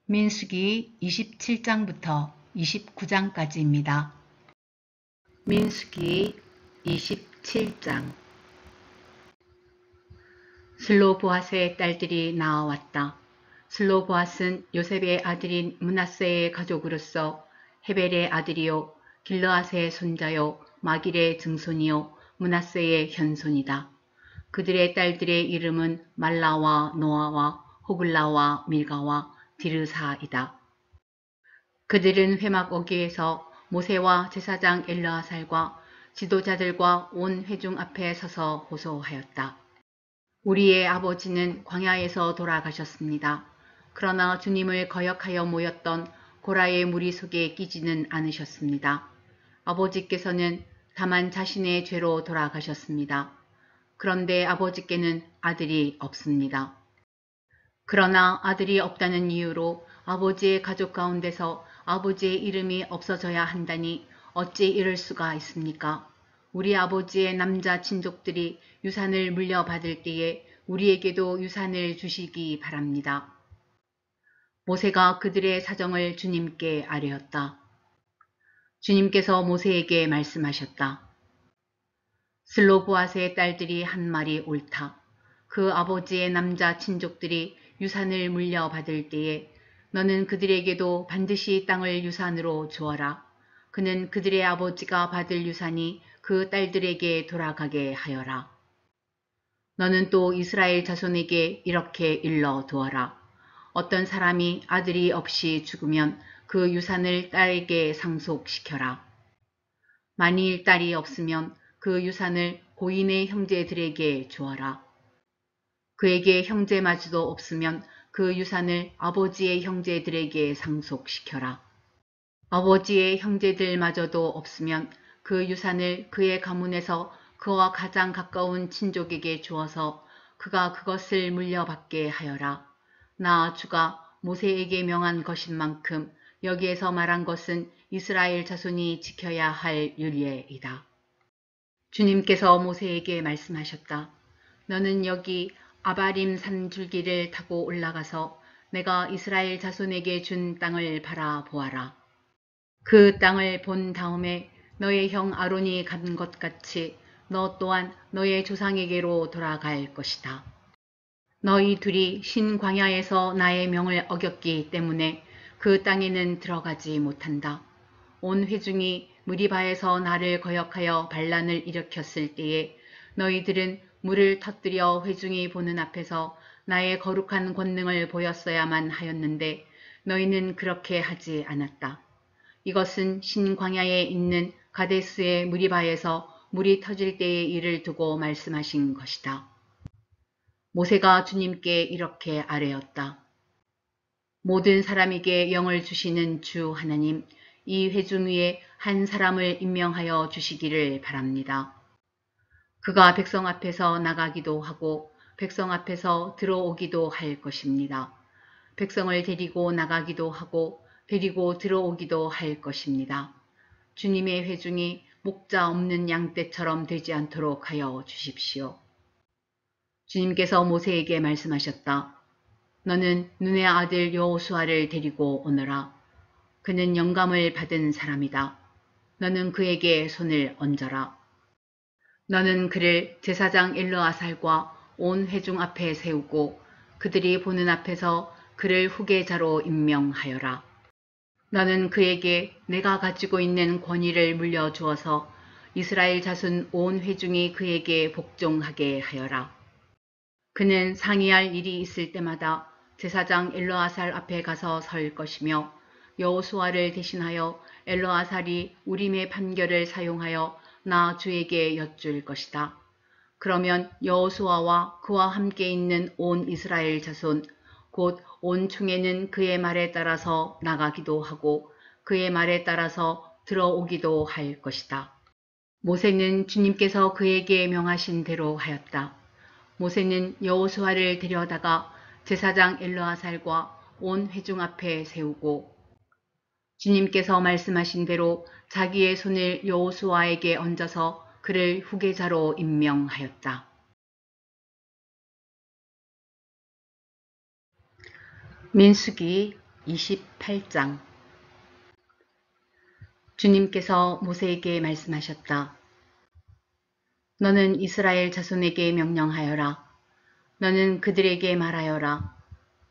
민수기 27장부터 29장까지입니다. 민수기 27장. 슬로보앗의 딸들이 나아왔다. 슬로보앗은 요셉의 아들인 므낫세의 가족으로서 헤벨의 아들이요 길르앗의 손자요 마길의 증손이요 므낫세의 현손이다. 그들의 딸들의 이름은 말라와 노아와 호글라와 밀가와 디르사이다. 그들은 회막 어귀에서 모세와 제사장 엘르아살과 지도자들과 온 회중 앞에 서서 호소하였다. 우리의 아버지는 광야에서 돌아가셨습니다. 그러나 주님을 거역하여 모였던 고라의 무리 속에 끼지는 않으셨습니다. 아버지께서는 다만 자신의 죄로 돌아가셨습니다. 그런데 아버지께는 아들이 없습니다. 그러나 아들이 없다는 이유로 아버지의 가족 가운데서 아버지의 이름이 없어져야 한다니 어찌 이럴 수가 있습니까? 우리 아버지의 남자 친족들이 유산을 물려받을 때에 우리에게도 유산을 주시기 바랍니다. 모세가 그들의 사정을 주님께 아뢰었다. 주님께서 모세에게 말씀하셨다. 슬로보앗의 딸들이 한 말이 옳다. 그 아버지의 남자 친족들이 유산을 물려받을 때에 너는 그들에게도 반드시 땅을 유산으로 주어라. 그는 그들의 아버지가 받을 유산이 그 딸들에게 돌아가게 하여라. 너는 또 이스라엘 자손에게 이렇게 일러두어라. 어떤 사람이 아들이 없이 죽으면 그 유산을 딸에게 상속시켜라. 만일 딸이 없으면 그 유산을 고인의 형제들에게 주어라. 그에게 형제마저도 없으면 그 유산을 아버지의 형제들에게 상속시켜라. 아버지의 형제들마저도 없으면 그 유산을 그의 가문에서 그와 가장 가까운 친족에게 주어서 그가 그것을 물려받게 하여라. 나 주가 모세에게 명한 것인 만큼 여기에서 말한 것은 이스라엘 자손이 지켜야 할 율례이다. 주님께서 모세에게 말씀하셨다. 너는 여기 아바림 산 줄기를 타고 올라가서 내가 이스라엘 자손에게 준 땅을 바라보아라. 그 땅을 본 다음에 너의 형 아론이 간 것 같이 너 또한 너의 조상에게로 돌아갈 것이다. 너희 둘이 신광야에서 나의 명을 어겼기 때문에 그 땅에는 들어가지 못한다. 온 회중이 무리바에서 나를 거역하여 반란을 일으켰을 때에 너희들은 물을 터뜨려 회중이 보는 앞에서 나의 거룩한 권능을 보였어야만 하였는데 너희는 그렇게 하지 않았다. 이것은 신광야에 있는 가데스의 무리바에서 물이 터질 때의 일을 두고 말씀하신 것이다. 모세가 주님께 이렇게 아뢰었다. 모든 사람에게 영을 주시는 주 하나님, 이 회중 위에 한 사람을 임명하여 주시기를 바랍니다. 그가 백성 앞에서 나가기도 하고 백성 앞에서 들어오기도 할 것입니다. 백성을 데리고 나가기도 하고 데리고 들어오기도 할 것입니다. 주님의 회중이 목자 없는 양떼처럼 되지 않도록 하여 주십시오. 주님께서 모세에게 말씀하셨다. 너는 눈의 아들 여호수아를 데리고 오너라. 그는 영감을 받은 사람이다. 너는 그에게 손을 얹어라. 너는 그를 제사장 엘르아살과 온 회중 앞에 세우고 그들이 보는 앞에서 그를 후계자로 임명하여라. 너는 그에게 내가 가지고 있는 권위를 물려주어서 이스라엘 자손 온 회중이 그에게 복종하게 하여라. 그는 상의할 일이 있을 때마다 제사장 엘르아살 앞에 가서 설 것이며 여호수아를 대신하여 엘르아살이 우림의 판결을 사용하여 나 주에게 여쭐 것이다. 그러면 여호수아와 그와 함께 있는 온 이스라엘 자손 곧 온 총회는 그의 말에 따라서 나가기도 하고 그의 말에 따라서 들어오기도 할 것이다. 모세는 주님께서 그에게 명하신 대로 하였다. 모세는 여호수아를 데려다가 제사장 엘르아살과 온 회중 앞에 세우고 주님께서 말씀하신 대로 자기의 손을 여호수아에게 얹어서 그를 후계자로 임명하였다. 민수기 28장. 주님께서 모세에게 말씀하셨다. 너는 이스라엘 자손에게 명령하여라. 너는 그들에게 말하여라.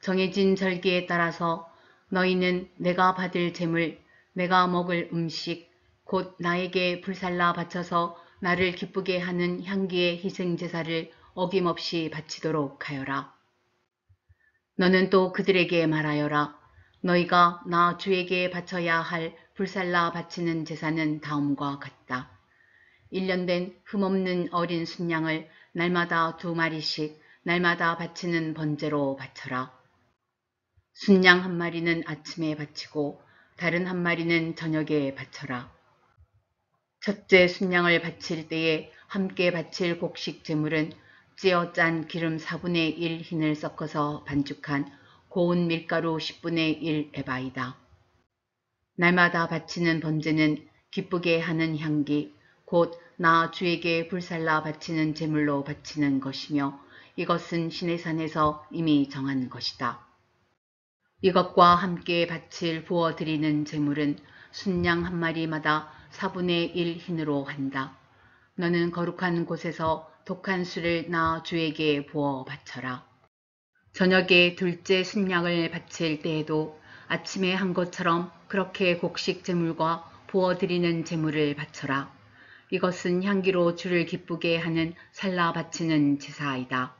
정해진 절기에 따라서 너희는 내가 받을 제물, 내가 먹을 음식, 곧 나에게 불살라 바쳐서 나를 기쁘게 하는 향기의 희생제사를 어김없이 바치도록 하여라. 너는 또 그들에게 말하여라. 너희가 나 주에게 바쳐야 할 불살라 바치는 제사는 다음과 같다. 1년 된 흠없는 어린 순양을 날마다 2마리씩 날마다 바치는 번제로 바쳐라. 순양 1마리는 아침에 바치고 다른 1마리는 저녁에 바쳐라. 첫째 순양을 바칠 때에 함께 바칠 곡식 제물은 찌어 짠 기름 4분의 1 흰을 섞어서 반죽한 고운 밀가루 10분의 1 에바이다. 날마다 바치는 번제는 기쁘게 하는 향기, 곧 나 주에게 불살라 바치는 제물로 바치는 것이며 이것은 시내산에서 이미 정한 것이다. 이것과 함께 바칠 부어드리는 제물은 순양 1마리마다 4분의 1 흰으로 한다. 너는 거룩한 곳에서 독한 술을 나 주에게 부어 바쳐라. 저녁에 둘째 순양을 바칠 때에도 아침에 한 것처럼 그렇게 곡식 제물과 부어드리는 제물을 바쳐라. 이것은 향기로 주를 기쁘게 하는 살라 바치는 제사이다.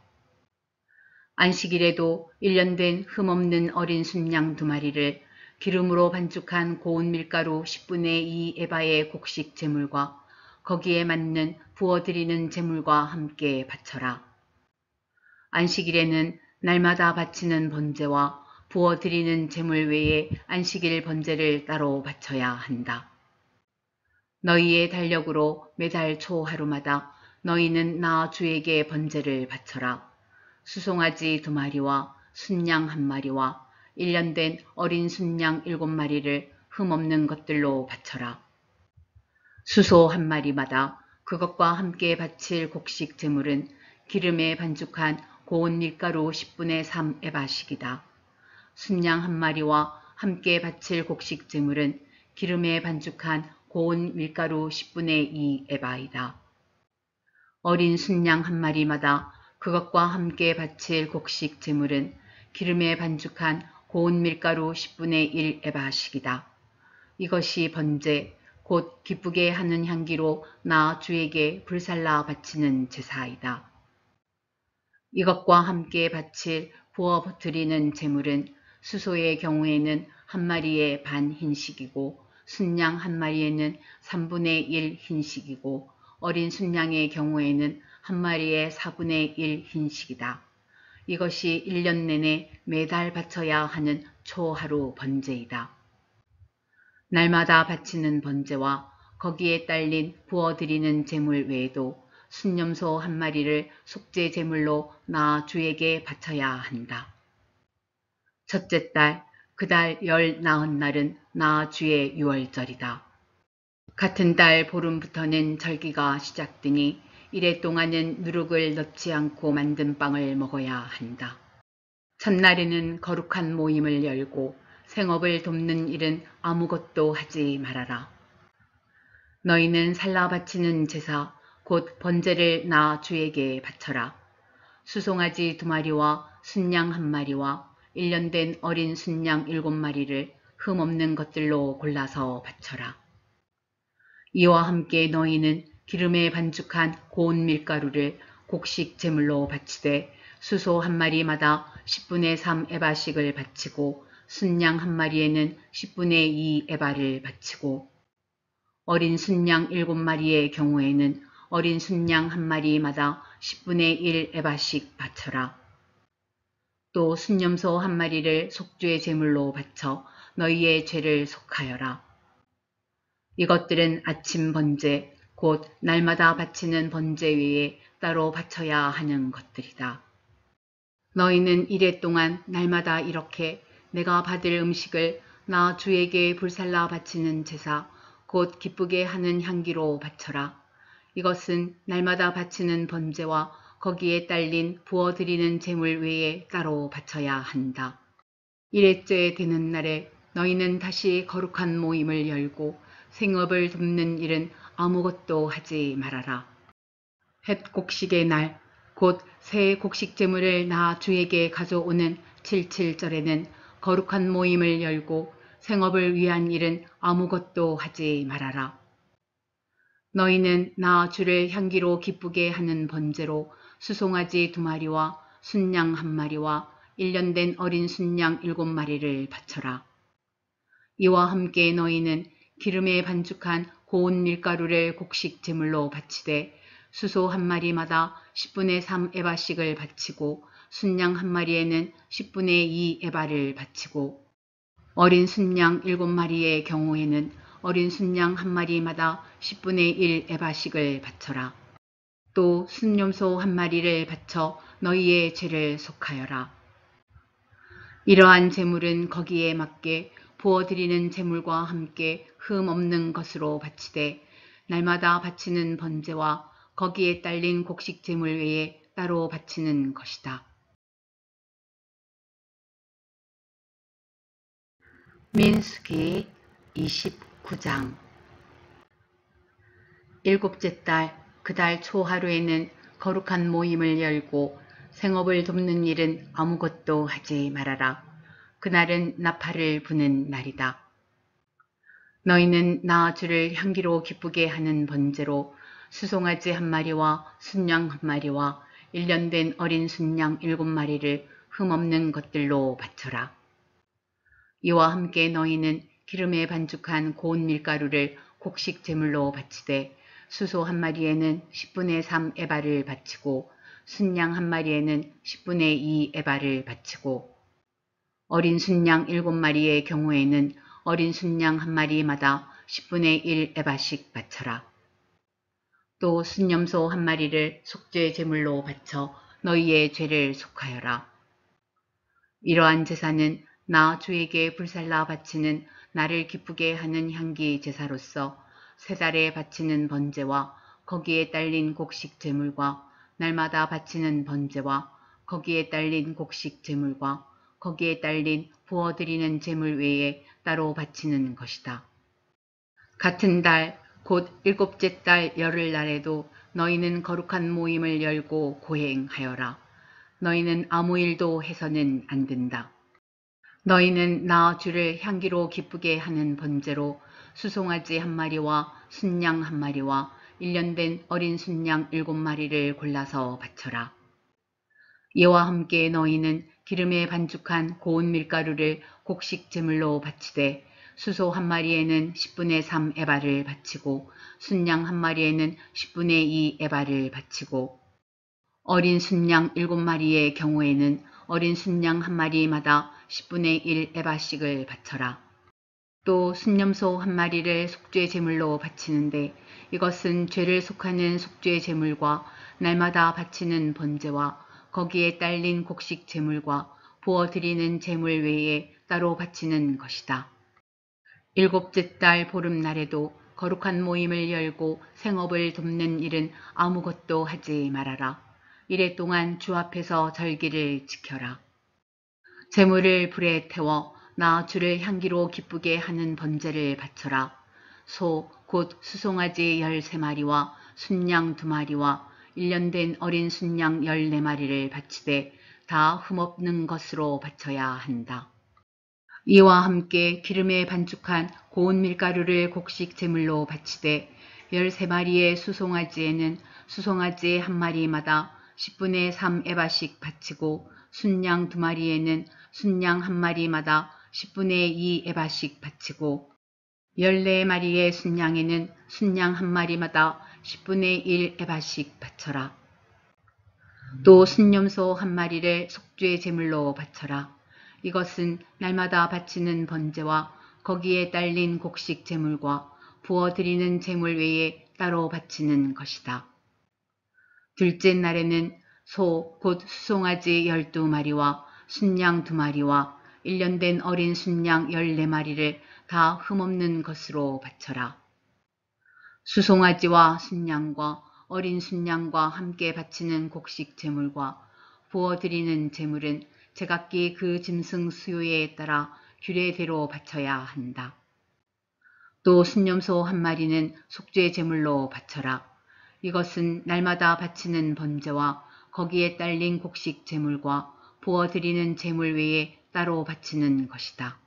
안식일에도 1년 된 흠없는 어린 순양 2마리를 기름으로 반죽한 고운 밀가루 10분의 2 에바의 곡식 제물과 거기에 맞는 부어드리는 제물과 함께 바쳐라. 안식일에는 날마다 바치는 번제와 부어드리는 제물 외에 안식일 번제를 따로 바쳐야 한다. 너희의 달력으로 매달 초 하루마다 너희는 나 주에게 번제를 바쳐라. 수송아지 2마리와 순양 1마리와 1년 된 어린 순양 7마리를 흠없는 것들로 바쳐라. 수소 1마리마다 그것과 함께 바칠 곡식 제물은 기름에 반죽한 고운 밀가루 10분의 3 에바씩이다. 순양 1마리와 함께 바칠 곡식 제물은 기름에 반죽한 고운 밀가루 10분의 2 에바이다. 어린 순양 1마리마다 그것과 함께 바칠 곡식 제물은 기름에 반죽한 고운 밀가루 10분의 1 에바씩이다. 이것이 번제, 곧 기쁘게 하는 향기로 나 주에게 불살라 바치는 제사이다. 이것과 함께 바칠 부어 드리는 제물은 수소의 경우에는 1마리의 반 흰식이고 순양 1마리에는 3분의 1 흰식이고 어린 순양의 경우에는 1마리의 4분의 1 흰식이다. 이것이 1년 내내 매달 바쳐야 하는 초하루 번제이다. 날마다 바치는 번제와 거기에 딸린 부어드리는 제물 외에도 순념소 1마리를 속죄 제물로 나 주에게 바쳐야 한다. 첫째 달, 그 달 열 나흔 날은 나 주의 유월절이다. 같은 달 보름부터는 절기가 시작되니 이래 동안은 누룩을 넣지 않고 만든 빵을 먹어야 한다. 첫날에는 거룩한 모임을 열고 생업을 돕는 일은 아무것도 하지 말아라. 너희는 살라 바치는 제사, 곧 번제를 나 주에게 바쳐라. 수송아지 2마리와 순양 1마리와 1년 된 어린 순양 7마리를 흠없는 것들로 골라서 바쳐라. 이와 함께 너희는 기름에 반죽한 고운 밀가루를 곡식 제물로 바치되 수소 1마리마다 10분의 3 에바씩을 바치고 순양 1마리에는 10분의 2 에바를 바치고 어린 순양 7마리의 경우에는 어린 순양 1마리마다 10분의 1 에바씩 바쳐라. 또 순념소 1마리를 속죄 제물로 바쳐 너희의 죄를 속하여라. 이것들은 아침 번제, 곧 날마다 바치는 번제 외에 따로 바쳐야 하는 것들이다. 너희는 이래 동안 날마다 이렇게 내가 받을 음식을 나 주에게 불살라 바치는 제사, 곧 기쁘게 하는 향기로 바쳐라. 이것은 날마다 바치는 번제와 거기에 딸린 부어드리는 제물 외에 따로 바쳐야 한다. 일회째 되는 날에 너희는 다시 거룩한 모임을 열고 생업을 돕는 일은 아무것도 하지 말아라. 햇 곡식의 날, 곧 새 곡식 제물을 나 주에게 가져오는 77절에는 거룩한 모임을 열고 생업을 위한 일은 아무것도 하지 말아라. 너희는 나 주를 향기로 기쁘게 하는 번제로 수송아지 2마리와 순양 1마리와 1년 된 어린 순양 7마리를 바쳐라. 이와 함께 너희는 기름에 반죽한 고운 밀가루를 곡식 제물로 바치되 수소 1마리마다 10분의 3 에바씩을 바치고 순양 1마리에는 10분의 2 에바를 바치고 어린 순양 7마리의 경우에는 어린 순양 1마리마다 10분의 1 에바씩을 바쳐라. 또 순염소 1마리를 바쳐 너희의 죄를 속하여라. 이러한 제물은 거기에 맞게 부어드리는 제물과 함께 흠 없는 것으로 바치되 날마다 바치는 번제와 거기에 딸린 곡식 제물 외에 따로 바치는 것이다. 민수기 29장 일곱째 달 그 달 초하루에는 거룩한 모임을 열고 생업을 돕는 일은 아무것도 하지 말아라. 그날은 나팔을 부는 날이다. 너희는 나 주를 향기로 기쁘게 하는 번제로 수송아지 1마리와 순양 1마리와 1년 된 어린 순양 7마리를 흠없는 것들로 바쳐라. 이와 함께 너희는 기름에 반죽한 고운 밀가루를 곡식 제물로 바치되 수소 1마리에는 10분의 3 에바를 바치고 순양 1마리에는 10분의 2 에바를 바치고 어린 순양 7마리의 경우에는 어린 순양 1마리마다 10분의 1 에바씩 바쳐라. 또 순염소 1마리를 속죄 제물로 바쳐 너희의 죄를 속하여라. 이러한 제사는 나 주에게 불살라 바치는 나를 기쁘게 하는 향기 제사로서 3달에 바치는 번제와 거기에 딸린 곡식 제물과 날마다 바치는 번제와 거기에 딸린 곡식 제물과 거기에 딸린 부어드리는 제물 외에 따로 바치는 것이다. 같은 달 곧 일곱째 달 열흘날에도 너희는 거룩한 모임을 열고 고행하여라. 너희는 아무 일도 해서는 안 된다. 너희는 나 주를 향기로 기쁘게 하는 번제로 수송아지 1마리와 순양 1마리와 1년 된 어린 순양 7마리를 골라서 바쳐라. 이와 함께 너희는 기름에 반죽한 고운 밀가루를 곡식 제물로 바치되 수소 1마리에는 10분의 3 에바를 바치고 순양 1마리에는 10분의 2 에바를 바치고 어린 순양 7마리의 경우에는 어린 순양 1마리마다 10분의 1 에바씩을 바쳐라. 또 순염소 1마리를 속죄 제물로 바치는데 이것은 죄를 속하는 속죄 제물과 날마다 바치는 번제와 거기에 딸린 곡식 제물과 부어드리는 제물 외에 따로 바치는 것이다. 일곱째 달 보름날에도 거룩한 모임을 열고 생업을 돕는 일은 아무것도 하지 말아라. 이래 동안 주 앞에서 절기를 지켜라. 제물을 불에 태워 나 주를 향기로 기쁘게 하는 번제를 바쳐라. 소 곧 수송아지 13마리와 순양 2마리와 1년 된 어린 순양 14마리를 바치되 다 흠없는 것으로 바쳐야 한다. 이와 함께 기름에 반죽한 고운 밀가루를 곡식 제물로 바치되 13마리의 수송아지에는 수송아지 1마리마다 10분의 3 에바씩 바치고 순양 2마리에는 순양 1마리마다 10분의 2 에바씩 바치고 14마리의 순양에는 순양 1마리마다 10분의 1 에바씩 바쳐라. 또 순염소 1마리를 속죄 제물로 바쳐라. 이것은 날마다 바치는 번제와 거기에 딸린 곡식 제물과 부어드리는 제물 외에 따로 바치는 것이다. 둘째 날에는 소 곧 수송아지 12마리와 순양 2마리와 1년 된 어린 순양 14마리를 다 흠없는 것으로 바쳐라. 수송아지와 순양과 어린 순양과 함께 바치는 곡식 제물과 부어드리는 제물은 제각기 그 짐승 수요에 따라 규례대로 바쳐야 한다. 또 순념소 한 마리는 속죄 제물로 바쳐라. 이것은 날마다 바치는 번제와 거기에 딸린 곡식 제물과 부어드리는 제물 외에 따로 바치는 것이다.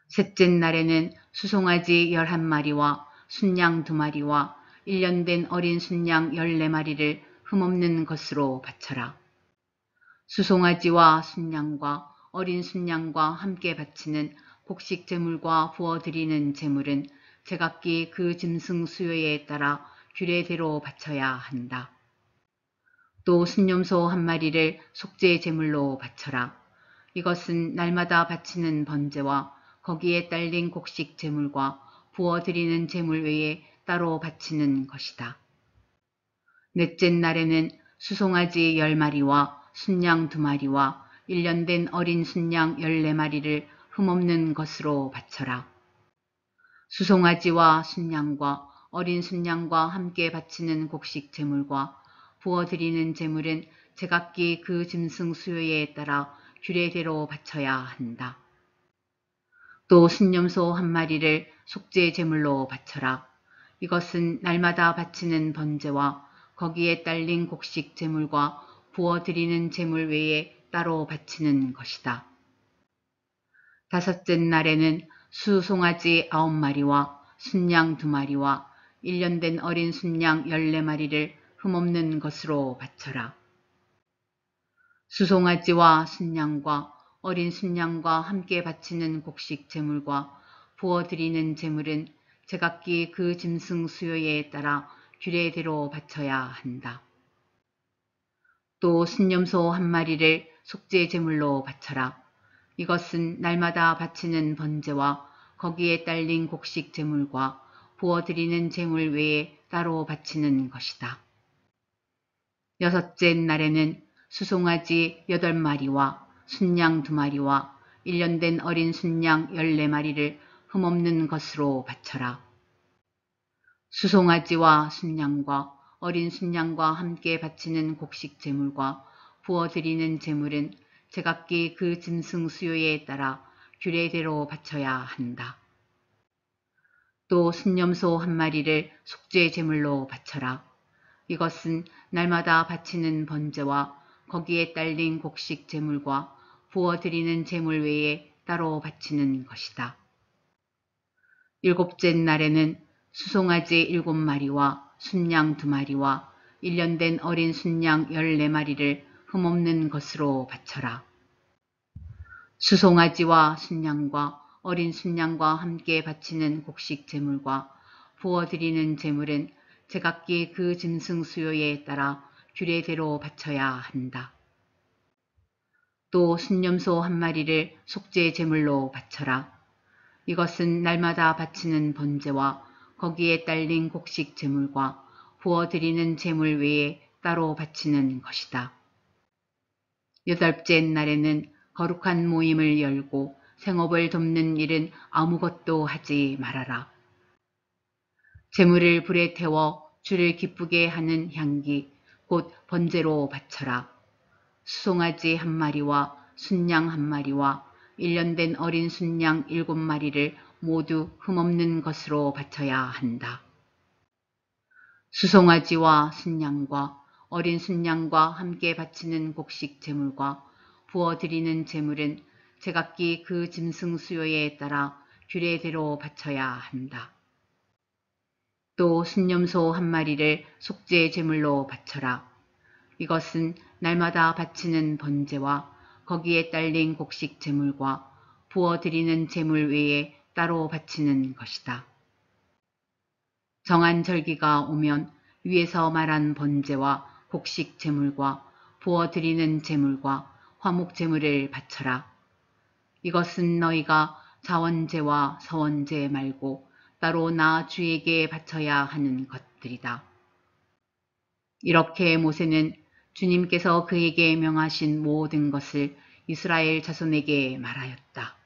셋째 날에는 수송아지 11마리와 순양 2마리와 1년 된 어린 순양 14마리를 흠없는 것으로 바쳐라. 수송아지와 순양과 어린 순양과 함께 바치는 곡식 제물과 부어드리는 제물은 제각기 그 짐승 수요에 따라 규례대로 바쳐야 한다. 또 순념소 한 마리를 속죄 제물로 바쳐라. 이것은 날마다 바치는 번제와 거기에 딸린 곡식 제물과 부어드리는 제물 외에 따로 바치는 것이다. 넷째 날에는 수송아지 10마리와 순양 2마리와 1년 된 어린 순양 14마리를 흠없는 것으로 바쳐라. 수송아지와 순양과 어린 순양과 함께 바치는 곡식 제물과 부어드리는 제물은 제각기 그 짐승 수요에 따라 규례대로 바쳐야 한다. 또 순념소 한 마리를 속죄 제물로 바쳐라. 이것은 날마다 바치는 번제와 거기에 딸린 곡식 제물과 부어드리는 제물 외에 따로 바치는 것이다. 다섯째 날에는 수송아지 9마리와 순양 2마리와 1년 된 어린 순양 14마리를 흠없는 것으로 바쳐라. 수송아지와 순양과 어린 순양과 함께 바치는 곡식 제물과 부어드리는 제물은 제각기 그 짐승 수요에 따라 규례대로 바쳐야 한다. 또 순념소 한 마리를 속죄 제물로 바쳐라. 이것은 날마다 바치는 번제와 거기에 딸린 곡식 제물과 부어드리는 제물 외에 따로 바치는 것이다. 여섯째 날에는 수송아지 8마리와 순양 2마리와 1년 된 어린 순양 14마리를 흠없는 것으로 바쳐라. 수송아지와 순양과 어린 순양과 함께 바치는 곡식 제물과 부어드리는 제물은 제각기 그 짐승 수요에 따라 규례대로 바쳐야 한다. 또 순념소 한 마리를 속죄 제물로 바쳐라. 이것은 날마다 바치는 번제와 거기에 딸린 곡식 제물과 부어드리는 제물 외에 따로 바치는 것이다. 일곱째 날에는 수송아지 7마리와 순양 2마리와 1년 된 어린 순양 14마리를 흠없는 것으로 바쳐라. 수송아지와 순양과 어린 순양과 함께 바치는 곡식 제물과 부어드리는 제물은 제각기 그 짐승 수요에 따라 규례대로 바쳐야 한다. 또 순념소 한 마리를 속죄 제물로 바쳐라. 이것은 날마다 바치는 번제와 거기에 딸린 곡식 제물과 부어드리는 제물 외에 따로 바치는 것이다. 여덟째 날에는 거룩한 모임을 열고 생업을 돕는 일은 아무것도 하지 말아라. 제물을 불에 태워 주를 기쁘게 하는 향기, 곧 번제로 바쳐라. 수송아지 1마리와 순양 1마리와 1년 된 어린 순양 7마리를 모두 흠없는 것으로 바쳐야 한다. 수송아지와 순양과 어린 순양과 함께 바치는 곡식 제물과 부어드리는 제물은 제각기 그 짐승 수요에 따라 규례대로 바쳐야 한다. 또 순념소 한 마리를 속죄 제물로 바쳐라. 이것은 날마다 바치는 번제와 거기에 딸린 곡식 제물과 부어드리는 제물 외에 따로 바치는 것이다. 정한 절기가 오면 위에서 말한 번제와 곡식 제물과 부어드리는 제물과 화목 제물을 바쳐라. 이것은 너희가 자원제와 서원제 말고 따로 나 주에게 바쳐야 하는 것들이다. 이렇게 모세는 주님께서 그에게 명하신 모든 것을 이스라엘 자손에게 말하였다.